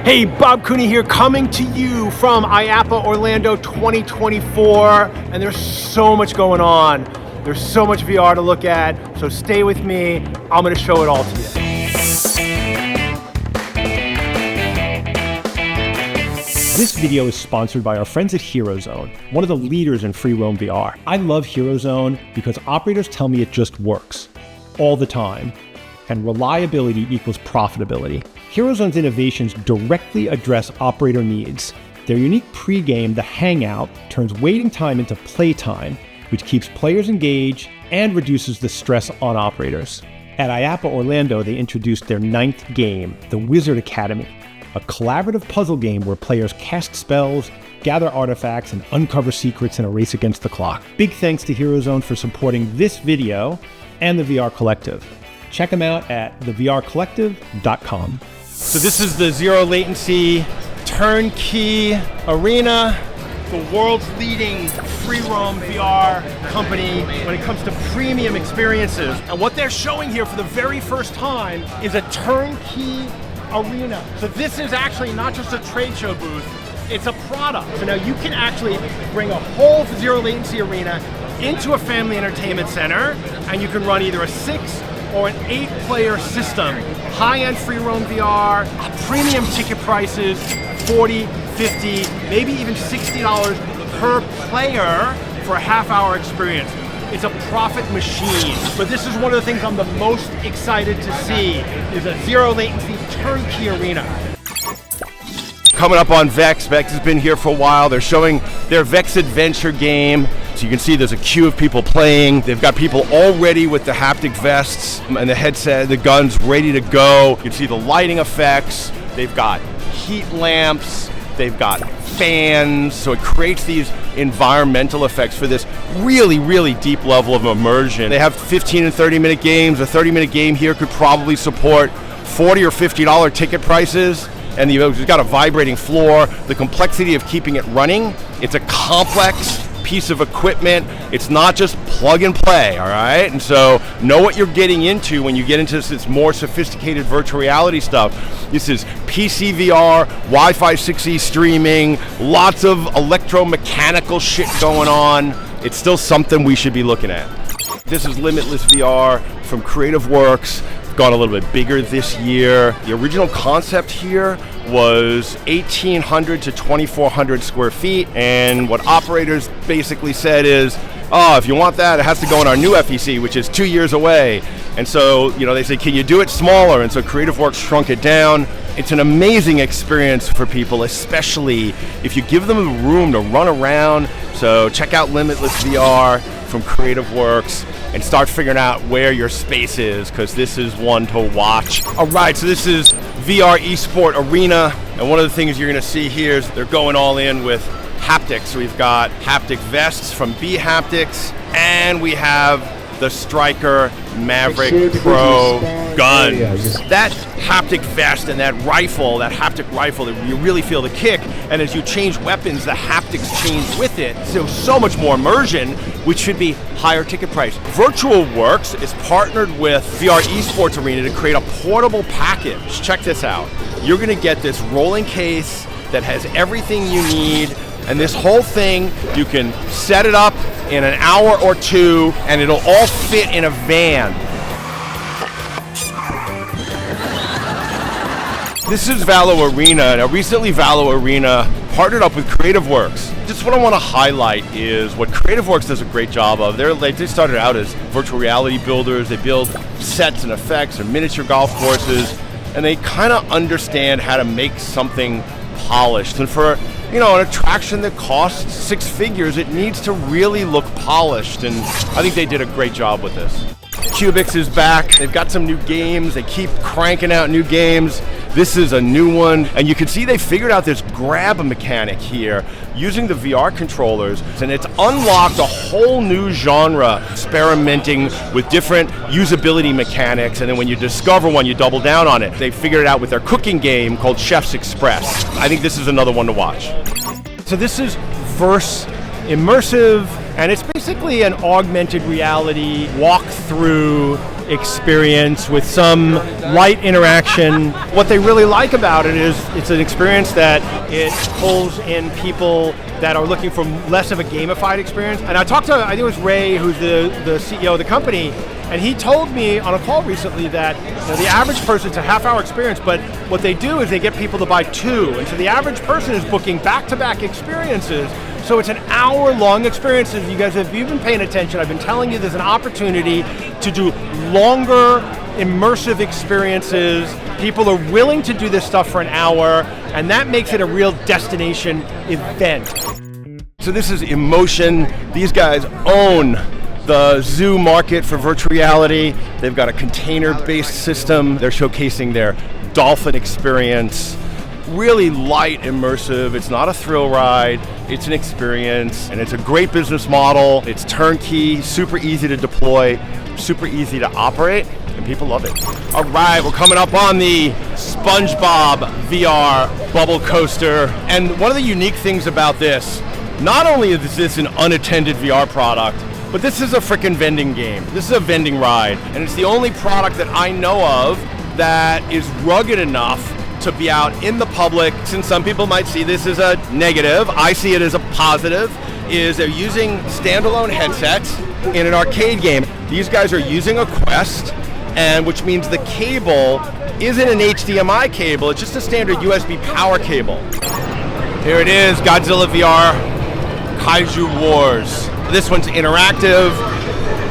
Hey, Bob Cooney here, coming to you from IAAPA Orlando 2024, and there's so much going on. There's so much VR to look at, so stay with me. I'm gonna show it all to you. This video is sponsored by our friends at HeroZone, one of the leaders in free roam VR. I love HeroZone because operators tell me it just works all the time, and reliability equals profitability. HeroZone's innovations directly address operator needs. Their unique pregame, the Hangout, turns waiting time into playtime, which keeps players engaged and reduces the stress on operators. At IAAPA Orlando, they introduced their 9th game, the Wizard Academy, a collaborative puzzle game where players cast spells, gather artifacts, and uncover secrets in a race against the clock. Big thanks to HeroZone for supporting this video and the VR Collective. Check them out at thevrcollective.com. So this is the zero latency Turnkey Arena, the world's leading free roam VR company when it comes to premium experiences. And what they're showing here for the very first time is a turnkey arena. So this is actually not just a trade show booth, it's a product. So now you can actually bring a whole zero latency arena into a family entertainment center, and you can run either a 6 or an 8-player system. High-end free roam VR, premium ticket prices, $40, $50, maybe even $60 per player for a half-hour experience. It's a profit machine. But this is one of the things I'm the most excited to see, is a zero latency turnkey arena. Coming up on VEX. VEX has been here for a while. They're showing their VEX Adventure game. So you can see there's a queue of people playing. They've got people already with the haptic vests and the headset, the guns ready to go. You can see the lighting effects. They've got heat lamps. They've got fans. So it creates these environmental effects for this really, really deep level of immersion. They have 15 and 30-minute games. A 30-minute game here could probably support $40 or $50 ticket prices. And you've got a vibrating floor. The complexity of keeping it running, it's a complex piece of equipment. It's not just plug and play, all right? And so know what you're getting into when you get into this more sophisticated virtual reality stuff. This is PC VR, Wi-Fi 6E streaming, lots of electromechanical shit going on. It's still something we should be looking at. This is Limitless VR from Creative Works. Gone a little bit bigger this year. The original concept here was 1,800 to 2,400 square feet, and what operators basically said is, oh, if you want that, it has to go in our new FEC, which is 2 years away. And so, they say, can you do it smaller? And so Creative Works shrunk it down. It's an amazing experience for people, especially if you give them the room to run around. So check out Limitless VR from Creative Works and start figuring out where your space is, because this is one to watch. All right, so this is VR Esports Arena, and one of the things you're gonna see here is they're going all in with haptics. So we've got haptic vests from bHaptics, and we have the Striker Maverick Pro guns. That haptic vest and that rifle, that haptic rifle, you really feel the kick, and as you change weapons, the haptics change with it. So much more immersion, which should be higher ticket price. Virtual Works is partnered with VR Esports Arena to create a portable package. Check this out. You're gonna get this rolling case that has everything you need, and this whole thing, you can set it up in an hour or two, and it'll all fit in a van. This is Valo Arena. Now, recently Valo Arena partnered up with Creative Works. Just what I want to highlight is what Creative Works does a great job of. They started out as virtual reality builders. They build sets and effects and miniature golf courses, and they kind of understand how to make something polished. And for an attraction that costs 6 figures, it needs to really look polished, and I think they did a great job with this. QBIX is back. They've got some new games. They keep cranking out new games. This is a new one, and you can see they figured out this grab mechanic here using the VR controllers, and it's unlocked a whole new genre, experimenting with different usability mechanics, and then when you discover one, you double down on it. They figured it out with their cooking game called Chef's Express. I think this is another one to watch. So this is VERSE Immersive, and it's basically an augmented reality walkthrough experience with some light interaction. What they really like about it is it's an experience that it pulls in people that are looking for less of a gamified experience. And I talked to, I think it was Ray, who's the CEO of the company, and he told me on a call recently that the average person's a half-hour experience, but what they do is they get people to buy 2. And so the average person is booking back-to-back experiences. So it's an hour-long experience. If you guys have been paying attention, I've been telling you there's an opportunity to do longer, immersive experiences. People are willing to do this stuff for an hour, and that makes it a real destination event. So this is Immotion. These guys own the zoo market for virtual reality. They've got a container-based system. They're showcasing their Dolphin experience. Really light, immersive. It's not a thrill ride. It's an experience, and it's a great business model. It's turnkey, super easy to deploy, super easy to operate, and people love it. All right, we're coming up on the SpongeBob VR Bubble Coaster. And one of the unique things about this, not only is this an unattended VR product, but this is a frickin' vending game. This is a vending ride, and it's the only product that I know of that is rugged enough to be out in the public. Since some people might see this as a negative, I see it as a positive, is they're using standalone headsets in an arcade game. These guys are using a Quest, and which means the cable isn't an HDMI cable, it's just a standard USB power cable. Here it is, Godzilla VR Kaiju Wars. This one's interactive.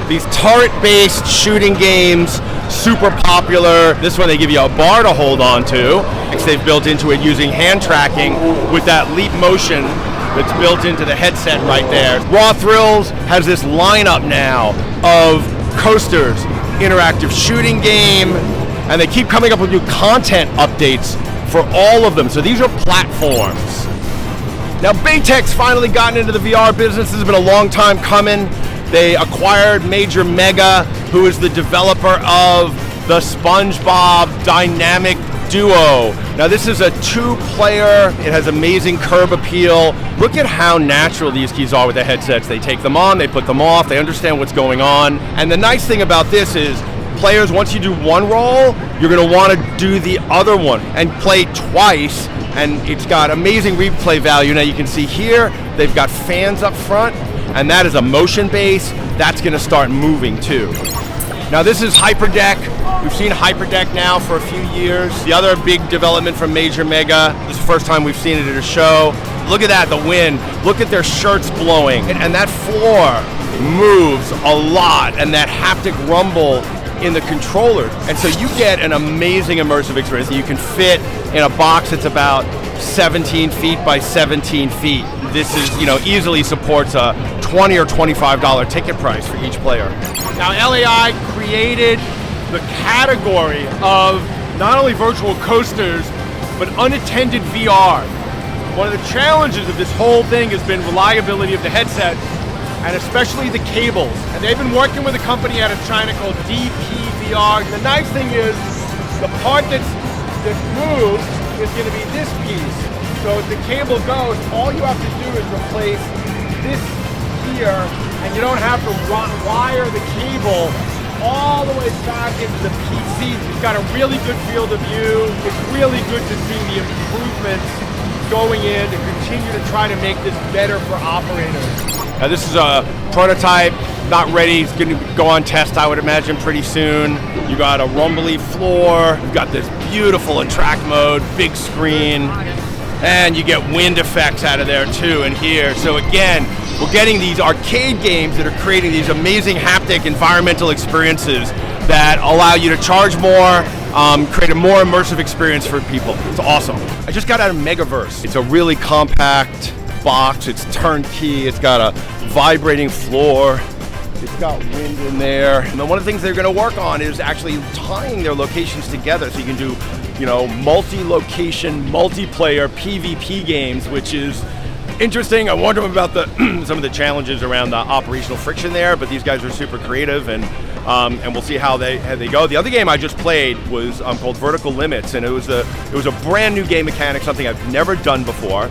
These turret-based shooting games, super popular. This one they give you a bar to hold on to. They've built into it using hand tracking with that leap motion that's built into the headset right there. Raw Thrills has this lineup now of coasters, interactive shooting game, and they keep coming up with new content updates for all of them. So these are platforms. Now bHaptics finally gotten into the VR business. This has been a long time coming. They acquired Major Mega, who is the developer of the SpongeBob Dynamic Duo. Now this is a 2-player, it has amazing curb appeal. Look at how natural these keys are with the headsets. They take them on, they put them off, they understand what's going on. And the nice thing about this is, players, once you do one role, you're gonna wanna do the other one and play twice, and it's got amazing replay value. Now you can see here, they've got fans up front, and that is a motion base. That's gonna start moving too. Now this is HyperDeck. We've seen HyperDeck now for a few years. The other big development from Major Mega. This is the first time we've seen it at a show. Look at that, the wind. Look at their shirts blowing. And that floor moves a lot, and that haptic rumble in the controller. And so you get an amazing immersive experience. You can fit in a box that's about 17 feet by 17 feet. This is, easily supports a $20 or $25 ticket price for each player. Now LAI created the category of not only virtual coasters, but unattended VR. One of the challenges of this whole thing has been reliability of the headset, and especially the cables. And they've been working with a company out of China called DPVR. The nice thing is, the part that moves is going to be this piece. So as the cable goes, all you have to do is replace this here, and you don't have to wire the cable all the way back into the PC. You've got a really good field of view. It's really good to see the improvements going in to continue to try to make this better for operators. Now this is a prototype, not ready. It's going to go on test, I would imagine, pretty soon. You got a rumbly floor. You've got this beautiful attract mode, big screen, and you get wind effects out of there too in here. So again, we're getting these arcade games that are creating these amazing haptic environmental experiences that allow you to charge more, create a more immersive experience for people. It's awesome. I just got out of MegaVerse. It's a really compact box, it's turnkey, it's got a vibrating floor, it's got wind in there. And then one of the things they're gonna work on is actually tying their locations together so you can do, multi-location, multiplayer PvP games, which is interesting. I wonder about some of the challenges around the operational friction there, but these guys are super creative, and we'll see how they go. The other game I just played was called Vertical Limits, and it was a brand new game mechanic, something I've never done before.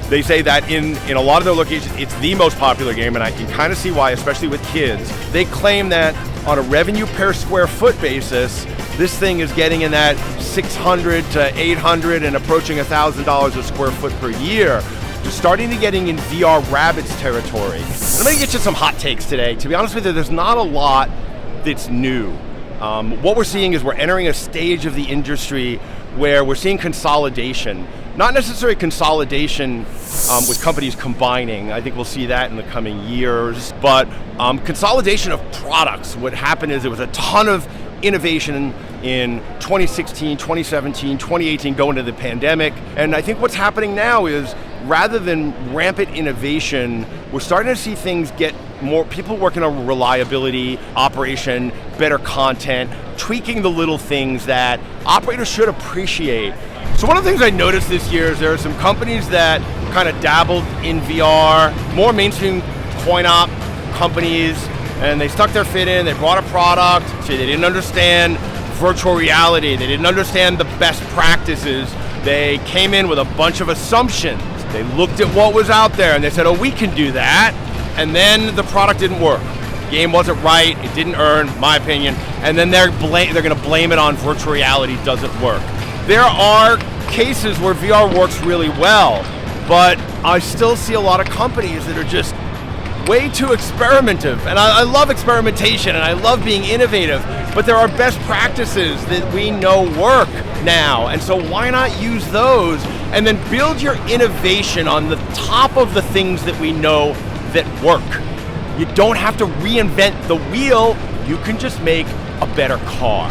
They say that in a lot of their locations, it's the most popular game, and I can kind of see why, especially with kids. They claim that on a revenue per square foot basis, this thing is getting in that $600 to $800 and approaching $1,000 a square foot per year. Just starting to getting in VR rabbits territory. And I'm gonna get you some hot takes today. To be honest with you, there's not a lot that's new. What we're seeing is we're entering a stage of the industry where we're seeing consolidation. Not necessarily consolidation with companies combining. I think we'll see that in the coming years. But consolidation of products. What happened is there was a ton of innovation in 2016, 2017, 2018, going into the pandemic. And I think what's happening now is rather than rampant innovation, we're starting to see things get more, people working on reliability, operation, better content, tweaking the little things that operators should appreciate. So one of the things I noticed this year is there are some companies that kind of dabbled in VR, more mainstream coin-op companies, and they stuck their fit in, they brought a product, they didn't understand virtual reality, they didn't understand the best practices, they came in with a bunch of assumptions. They looked at what was out there and they said, oh, we can do that, and then the product didn't work. The game wasn't right, it didn't earn, my opinion, and then they're gonna blame it on virtual reality doesn't work. There are cases where VR works really well, but I still see a lot of companies that are just way too experimentative. And I love experimentation and I love being innovative, but there are best practices that we know work now. And so why not use those and then build your innovation on the top of the things that we know that work. You don't have to reinvent the wheel, you can just make a better car.